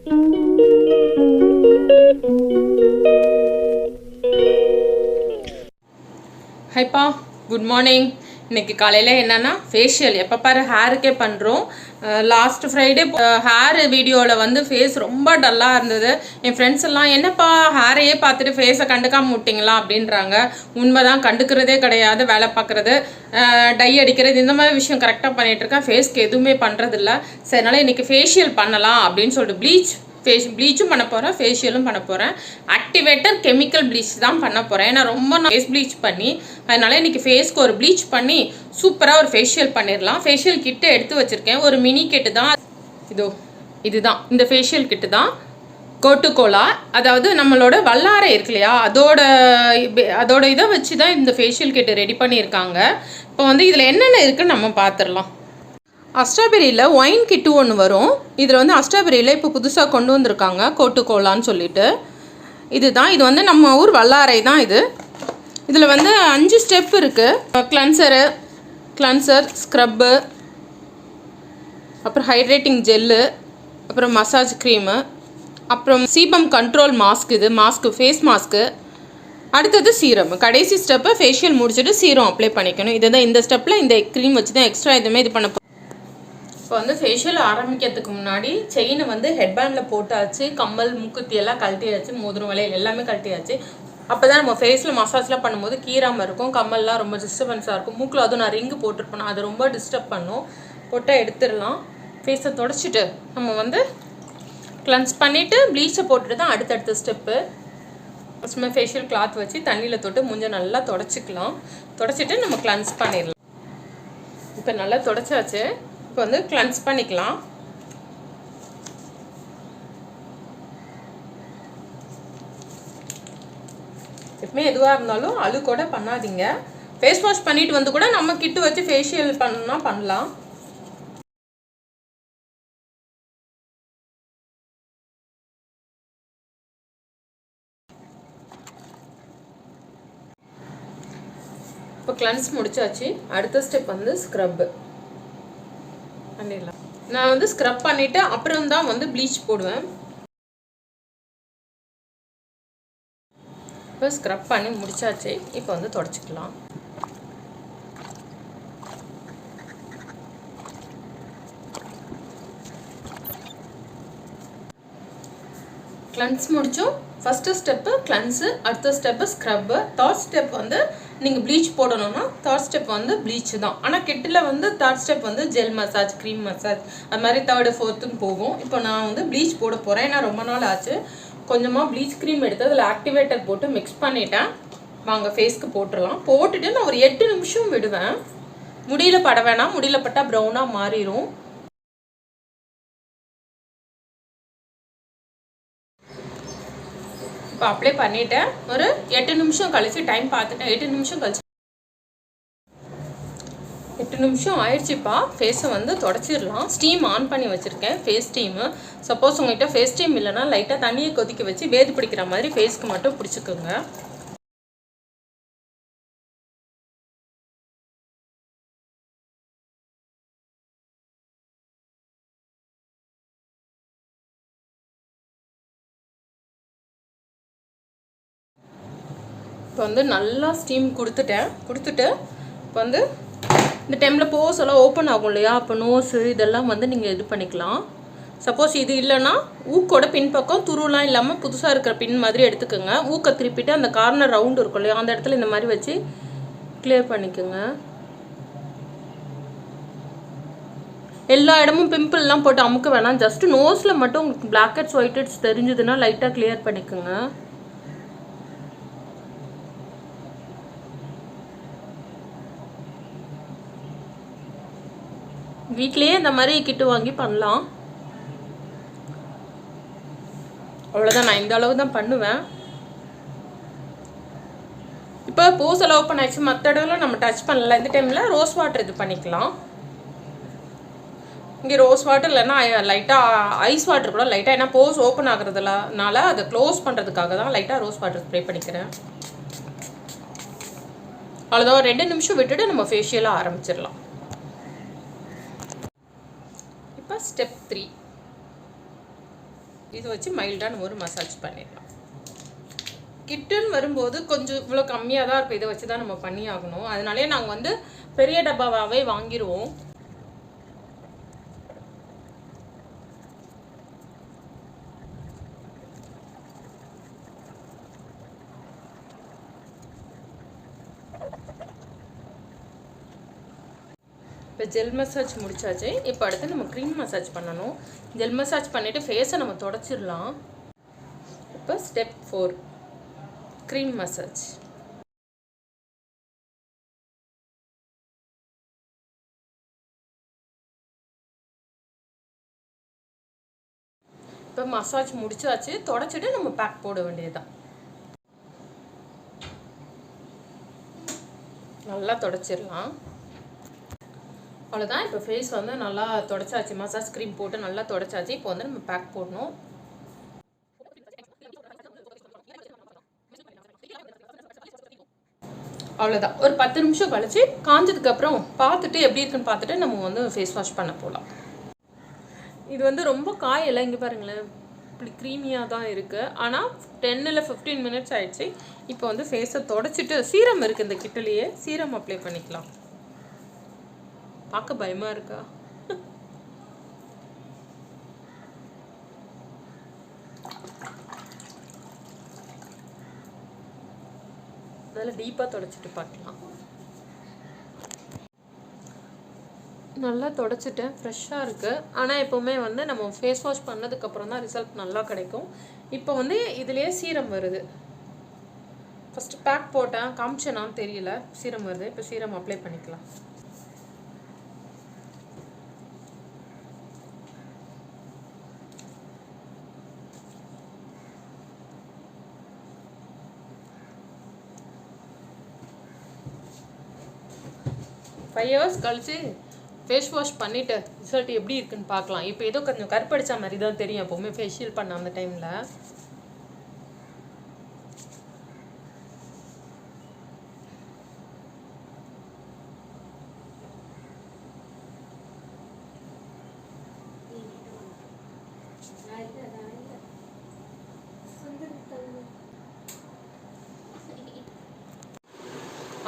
Hi Pa, good morning. இன்னைக்கு காலையில் என்னன்னா ஃபேஷியல் எப்போ பாரு ஹேருக்கே பண்ணுறோம். லாஸ்ட் ஃப்ரைடே ஹேர் வீடியோவில் வந்து ஃபேஸ் ரொம்ப டல்லாக இருந்தது. என் ஃப்ரெண்ட்ஸ் எல்லாம் என்னப்பா ஹேரையே பார்த்துட்டு ஃபேஸை கண்டுக்காம விட்டிங்களா அப்படின்றாங்க. உண்மைதான், கண்டுக்கிறதே கிடையாது. வேலை பார்க்குறது, டை அடிக்கிறது, இந்த மாதிரி விஷயம் கரெக்டாக பண்ணிகிட்ருக்கேன். ஃபேஸ்க்கு எதுவுமே பண்ணுறதில்ல. சரி, அதனால் இன்றைக்கி ஃபேஷியல் பண்ணலாம் அப்படின்னு சொல்லிட்டு ப்ளீச்சும் பண்ண போகிறேன், ஃபேஷியலும் பண்ண போகிறேன். ஆக்டிவேட்டர் கெமிக்கல் ப்ளீச் தான் பண்ண போகிறேன். ஏன்னா ரொம்ப ஃபேஸ் ப்ளீச் பண்ணி, அதனால் இன்றைக்கி ஃபேஸ்க்கு ஒரு ப்ளீச் பண்ணி சூப்பராக ஒரு ஃபேஷியல் பண்ணிடலாம். ஃபேஷியல் கிட்டு எடுத்து வச்சுருக்கேன். ஒரு மினி கிட்டு தான் இதுதான். இந்த ஃபேஷியல் கிட்டு தான் கோட்டுக்கோலா, அதாவது நம்மளோட வல்லாரை இருக்கு இல்லையா, அதோட இதை வச்சு தான் இந்த ஃபேஷியல் கிட்டு ரெடி பண்ணியிருக்காங்க. இப்போ வந்து இதில் என்னென்ன இருக்குன்னு நம்ம பார்த்துடலாம். அஸ்ட்ராபெரியில் ஒயின் கிட்டு ஒன்று வரும். இதில் வந்து அஸ்ட்ராபெரியில் இப்போ புதுசாக கொண்டு வந்திருக்காங்க கோட்டுக்கோலான்னு சொல்லிட்டு. இது வந்து நம்ம ஊர் வல்லாரை தான் இது. இதில் வந்து 5 ஸ்டெப் இருக்குது. கிளன்சர், ஸ்க்ரப்பு, அப்புறம் ஹைட்ரேட்டிங் ஜெல்லு, அப்புறம் மசாஜ் க்ரீமு, அப்புறம் சீபம் கண்ட்ரோல் மாஸ்க், இது மாஸ்க்கு, ஃபேஸ் மாஸ்க்கு. அடுத்தது சீரம். கடைசி ஸ்டெப்பை ஃபேஷியல் முடிச்சுட்டு சீரம் அப்ளை பண்ணிக்கணும். இதுதான் இந்த ஸ்டெப்பில் இந்த க்ரீம் வச்சு தான் எக்ஸ்ட்ரா எதுவுமே இது பண்ண. இப்போ வந்து ஃபேஷியல் ஆரம்பிக்கிறதுக்கு முன்னாடி செயினை வந்து ஹெட்பேண்டில் போட்டாச்சு, கம்மல் மூக்குத்தி எல்லாம் கழட்டியாச்சு, மோதிரம் வளையல் எல்லாமே கழட்டியாச்சு. அப்போ தான் நம்ம ஃபேஸில் மசாஜ்லாம் பண்ணும்போது கீராமல் இருக்கும். கம்மல்லாம் ரொம்ப டிஸ்டர்பன்ஸாக இருக்கும். மூக்கில் அதுவும் நான் ரிங்கு போட்டிருப்பேன், அது ரொம்ப டிஸ்டர்ப் பண்ணும். போட்டால் எடுத்துடலாம். ஃபேஸை தொடச்சிட்டு நம்ம வந்து கிளன்ஸ் பண்ணிவிட்டு ப்ளீச்சை போட்டுட்டு தான் அடுத்தடுத்த ஸ்டெப்பு. ஃபஸ்ட்டுமே ஃபேஷியல் கிளாத் வச்சு தண்ணியில் தொட்டு மூஞ்ச நல்லா தொடச்சிக்கலாம். தொடச்சிட்டு நம்ம கிளன்ஸ் பண்ணிடலாம். இப்போ நல்லா தொடச்சாச்சு. இப்போ வந்து கிளன்ஸ் பண்ணிக்கலாம். எப்பவுமே எதுவாக இருந்தாலும் அழுக்கோட பண்ணாதீங்க. ஃபேஸ் வாஷ் பண்ணிட்டு வந்து கூட நம்ம கிட்டு வச்சு ஃபேஷியல் பண்ணா பண்ணலாம். இப்போ கிளன்ஸ் முடிச்சாச்சு. அடுத்த ஸ்டெப் வந்து ஸ்க்ரப்பு பண்ணிடலாம். நான் வந்து ஸ்க்ரப் பண்ணிவிட்டு அப்புறம் தான் வந்து ப்ளீச் போடுவேன். இப்போ ஸ்க்ரப் பண்ணி முடிச்சாச்சு. இப்போ வந்து தொடச்சிக்கலாம். கிளன்ஸ் முடித்தோம். ஃபஸ்ட்டு ஸ்டெப்பு கிளன்ஸு, அடுத்த ஸ்டெப்பு ஸ்க்ரப்பு, தேர்ட் ஸ்டெப் வந்து நீங்கள் ப்ளீச் போடணும்னா தேர்ட் ஸ்டெப் வந்து ப்ளீச் தான். ஆனால் கிட்டில் வந்து தேர்ட் ஸ்டெப் வந்து ஜெல் மசாஜ், க்ரீம் மசாஜ், அது மாதிரி 3rd 4th போகும். இப்போ நான் வந்து ப்ளீச் போட போகிறேன். ஏன்னா ரொம்ப நாள் ஆச்சு. கொஞ்சமாக ப்ளீச் க்ரீம் எடுத்து அதில் ஆக்டிவேட்டர் போட்டு மிக்ஸ் பண்ணிட்டேன். வாங்க ஃபேஸ்க்கு போட்டுடலாம். போட்டுட்டு நான் ஒரு 8 நிமிஷம் விடுவேன். முடியில் பட வேணாம், முடியில் பட்டால் ப்ரௌனாக மாறிடும். இப்போ அப்ளை பண்ணிவிட்டேன். ஒரு 8 நிமிஷம் கழிச்சு டைம் பார்த்துட்டேன். 8 நிமிஷம் ஆயிடுச்சுப்பா. ஃபேஸை வந்து தொடச்சிடலாம். ஸ்டீம் ஆன் பண்ணி வச்சுருக்கேன், ஃபேஸ் ஸ்டீமு. சப்போஸ் உங்கள்கிட்ட ஃபேஸ் ஸ்டீம் இல்லைன்னா லைட்டாக தண்ணியை கொதிக்க வச்சு வேது பிடிக்கிற மாதிரி ஃபேஸ்க்கு மட்டும் பிடிச்சிக்கோங்க. இப்போ வந்து நல்லா ஸ்டீம் கொடுத்துட்டு இப்போ வந்து இந்த டைமில் போஸ் எல்லாம் ஓப்பன் ஆகும் இல்லையா, அப்போ நோஸு இதெல்லாம் வந்து நீங்கள் இது பண்ணிக்கலாம். சப்போஸ் இது இல்லைன்னா ஊக்கோட பின்பக்கம் துருலாம் இல்லாமல் புதுசாக இருக்கிற பின் மாதிரி எடுத்துக்கோங்க. ஊக்க திருப்பிட்டு அந்த கார்னர் ரவுண்டு இருக்கும் இல்லையா, அந்த இடத்துல இந்த மாதிரி வச்சு கிளியர் பண்ணிக்கோங்க. எல்லா இடமும் பிம்பிள்லாம் போட்டு அமுக்க வேணாம். ஜஸ்ட்டு நோஸில் மட்டும் உங்களுக்கு பிளாக் ஹெட்ஸ் ஒயிட் ஹெட்ஸ் தெரிஞ்சதுன்னா லைட்டாக கிளியர் பண்ணிக்கோங்க. வீட்லேயே இந்த மாதிரி கிட்டு வாங்கி பண்ணலாம். அவ்வளோதான், நான் இந்த அளவு தான் பண்ணுவேன். இப்போ போஸ் எல்லாம் ஓப்பன் ஆயிடுச்சு. மற்ற இடத்துல நம்ம டச் பண்ணல. இந்த டைமில் ரோஸ் வாட்டர் இது பண்ணிக்கலாம். இங்கே ரோஸ் வாட்டர் இல்லைன்னா லைட்டாக ஐஸ் வாட்டர் கூட லைட்டாக, ஏன்னா போஸ் ஓப்பன் ஆகுறதுனால அதை க்ளோஸ் பண்ணுறதுக்காக தான் லைட்டாக ரோஸ் வாட்டர் ஸ்ப்ரே பண்ணிக்கிறேன். அவ்வளோதான். 2 நிமிஷம் விட்டுட்டு நம்ம ஃபேஷியலாக ஆரம்பிச்சிடலாம். இப்போ ஸ்டெப் 3 இது வச்சு மைல்டான ஒரு மசாஜ் பண்ணிடலாம். கிட்டுன்னு வரும்போது கொஞ்சம் இவ்வளோ கம்மியாக தான் இருக்கும். இதை வச்சு தான் நம்ம பண்ணி ஆகணும். அதனாலே நாங்கள் வந்து பெரிய டப்பாவாகவே வாங்கிடுவோம். இப்போ ஜெல் மசாஜ் முடிச்சாச்சு. இப்போ அடுத்து நம்ம க்ரீம் மசாஜ் பண்ணணும். ஜெல் மசாஜ் பண்ணிவிட்டு ஃபேஸை நம்ம தொடச்சிடலாம். இப்போ ஸ்டெப் 4 க்ரீம் மசாஜ். இப்போ மசாஜ் முடிச்சாச்சு. தொடச்சிட்டு நம்ம பேக் போட வேண்டியதுதான். நல்லா தொடச்சிடலாம். அவ்வளோதான். இப்போ ஃபேஸ் வந்து நல்லா தொடச்சாச்சு. மசாஜ் க்ரீம் போட்டு நல்லா தொடச்சாச்சு. இப்போ வந்து நம்ம பேக் போடணும். அவ்வளோதான். ஒரு 10 நிமிஷம் கழிச்சு காஞ்சதுக்கப்புறம் பார்த்துட்டு எப்படி இருக்குன்னு பார்த்துட்டு நம்ம வந்து ஃபேஸ் வாஷ் பண்ண போகலாம். இது வந்து ரொம்ப காயலை. இங்கே பாருங்களேன், இப்படி க்ரீமியாக தான் இருக்குது. ஆனால் 10 இல்லை 15 மினிட்ஸ் ஆயிடுச்சு. இப்போ வந்து ஃபேஸை தொடச்சிட்டு சீரம் இருக்குது இந்த கிட்டலேயே, சீரம் அப்ளை பண்ணிக்கலாம். பார்க்க பயமா இருக்கா? அதெல்லாம் டீப்பாக தொடச்சிட்டு பார்க்கலாம். நல்லா தொடச்சிட்டேன். ஃப்ரெஷ்ஷாக இருக்குது. ஆனால் எப்போவுமே வந்து நம்ம ஃபேஸ் வாஷ் பண்ணதுக்கப்புறம் தான் ரிசல்ட் நல்லா கிடைக்கும். இப்போ வந்து இதுலேயே சீரம் வருது. ஃபஸ்ட்டு பேக் போட்டேன், காமிச்சேனான்னு தெரியல. சீரம் வருது. இப்போ சீரம் அப்ளை பண்ணிக்கலாம். ஃபைவ் ஹவர்ஸ் கழிச்சு ஃபேஸ் வாஷ் பண்ணிவிட்டு ரிசல்ட் எப்படி இருக்குன்னு பார்க்கலாம். இப்போ ஏதோ கொஞ்சம் கருப்படிச்ச மாதிரி தான் தெரியும் எப்போவுமே ஃபேஷியல் பண்ண அந்த டைமில்.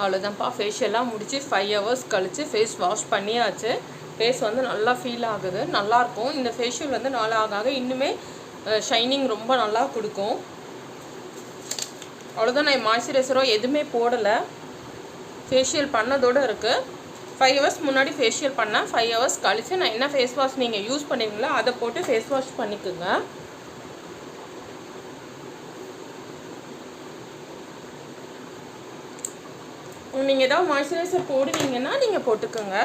அவ்வளோதான்ப்பா. ஃபேஷியெல்லாம் முடிச்சு 5 ஹவர்ஸ் கழிச்சு ஃபேஸ் வாஷ் பண்ணியாச்சு. ஃபேஸ் வந்து நல்லா ஃபீல் ஆகுது, நல்லாயிருக்கும். இந்த ஃபேஷியல் வந்து நாள் ஆக இன்னுமே ஷைனிங் ரொம்ப நல்லா கொடுக்கும். அவ்வளோதான். நான் மாய்ஸ்சரைசரோ எதுவுமே போடலை, ஃபேஷியல் பண்ணதோடு இருக்குது. 5 ஹவர்ஸ் முன்னாடி ஃபேஷியல் பண்ணேன். 5 ஹவர்ஸ் கழிச்சு நான் என்ன ஃபேஸ் வாஷ் நீங்கள் யூஸ் பண்ணுவீங்களோ அதை போட்டு ஃபேஸ் வாஷ் பண்ணிக்கோங்க. நீங்கள் ஏதாவது மாய்ஸ்சரைசர் போடுவீங்கன்னா நீங்கள் போட்டுக்கோங்க.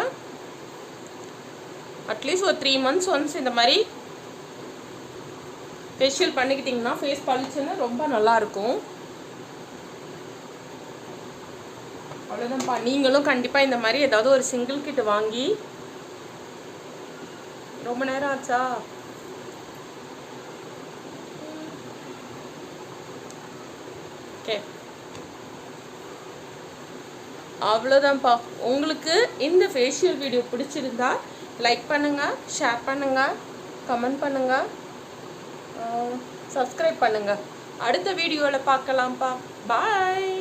அட்லீஸ்ட் ஒரு 3 மந்த்ஸ் ஒன்ஸ் இந்த மாதிரி ஃபேஷியல் பண்ணிக்கிட்டிங்கன்னா ஃபேஸ் பளிச்சுன்னு ரொம்ப நல்லாயிருக்கும். அவ்வளோதான்ப்பா. நீங்களும் கண்டிப்பாக இந்த மாதிரி ஏதாவது ஒரு சிங்கிள் கிட் வாங்கி. ரொம்ப நேரம் ஆச்சா? ஓகே, அவ்வளோதான்ப்பா. உங்களுக்கு இந்த ஃபேஷியல் வீடியோ பிடிச்சிருந்தா லைக் பண்ணுங்கள், ஷேர் பண்ணுங்கள், கமெண்ட் பண்ணுங்கள், சப்ஸ்கிரைப் பண்ணுங்கள். அடுத்த வீடியோவில் பார்க்கலாம்ப்பா. பாய்.